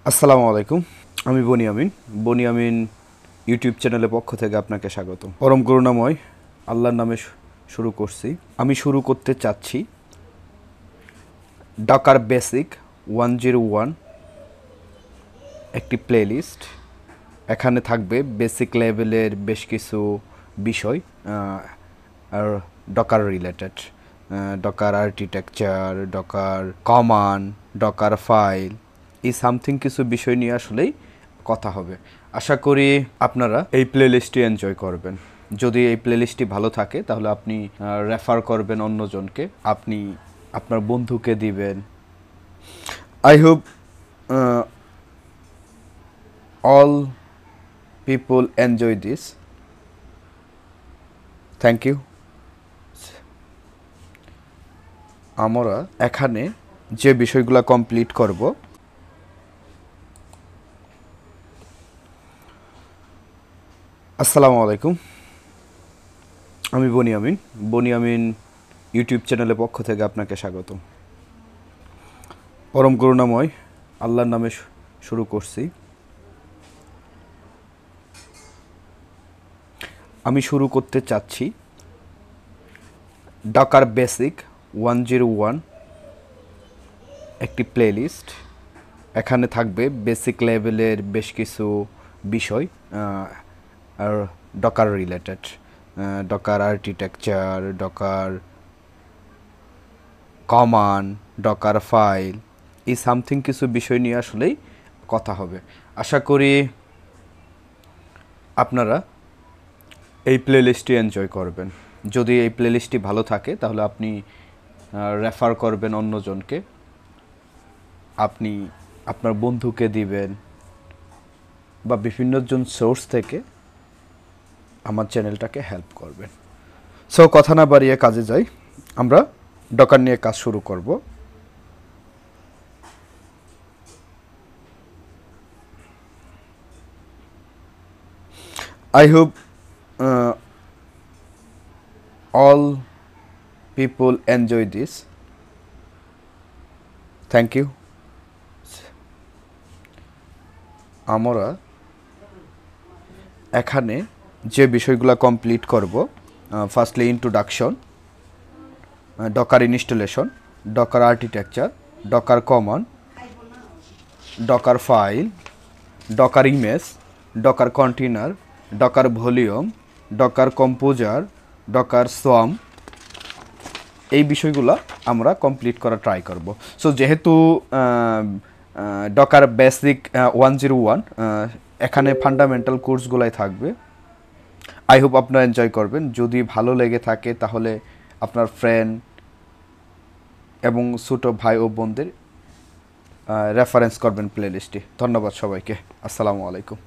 আসসালামু আলাইকুম। আমি বনিয়ামিন ইউটিউব চ্যানেলের পক্ষ থেকে আপনাকে স্বাগত। পরম করুণাময় আল্লাহর নামে শুরু করছি। আমি শুরু করতে চাচ্ছি ডকার বেসিক 101 একটি প্লেলিস্ট। এখানে থাকবে বেসিক লেভেলের বেশ কিছু বিষয় আর docker related, docker architecture, docker command, docker file, এই সামথিং কিছু বিষয় নিয়ে আসলেই কথা হবে। আশা করি আপনারা এই প্লেলিস্টটি এনজয় করবেন। যদি এই প্লেলিস্টটি ভালো থাকে তাহলে আপনি রেফার করবেন অন্যজনকে, আপনি আপনার বন্ধুকে দিবেন। I hope all people enjoy this. Thank you. আমরা এখানে যে বিষয়গুলো কমপ্লিট করব, আসসালামু আলাইকুম। আমি বনিয়ামিন ইউটিউব চ্যানেলের পক্ষ থেকে আপনাকে স্বাগত। পরম করুণাময় আল্লাহর নামে শুরু করছি। আমি শুরু করতে চাচ্ছি ডকার বেসিক 101 একটি প্লেলিস্ট। এখানে থাকবে বেসিক লেভেলের বেশ কিছু বিষয় আর docker related, docker architecture, docker command, docker file, এই সামথিং কিছু বিষয় নিয়ে আসলেই কথা হবে। আশা করি আপনারা এই প্লেলিস্টটি এনজয় করবেন। যদি এই প্লেলিস্টটি ভালো থাকে তাহলে আপনি রেফার করবেন অন্যজনকে, আপনি আপনার বন্ধুকে দিবেন, বা বিভিন্নজন সোর্স থেকে আমার চ্যানেলটাকে হেল্প করবেন। সো কথা না বাড়িয়ে কাজে যাই। আমরা ডকার নিয়ে কাজ শুরু করব। I hope all people enjoy this. Thank you. আমরা এখানে যে বিষয়গুলো কমপ্লিট করব, firstly introduction, Docker installation, Docker architecture, docker command, docker file, Docker image, Docker container, Docker volume, Docker composer, Docker swamp, এই বিষয়গুলো আমরা কমপ্লিট করা ট্রাই করব। সো যেহেতু ডকার বেসিক 101 এখানে ফান্ডামেন্টাল কোর্সগুলাই থাকবে, আই হোপ আপনারা এনজয় করবেন। যদি ভালো লেগে থাকে তাহলে আপনার ফ্রেন্ড এবং ছোটো ভাই ও বোনদের রেফারেন্স করবেন প্লেলিস্টটি। ধন্যবাদ সবাইকে। আসসালামু আলাইকুম।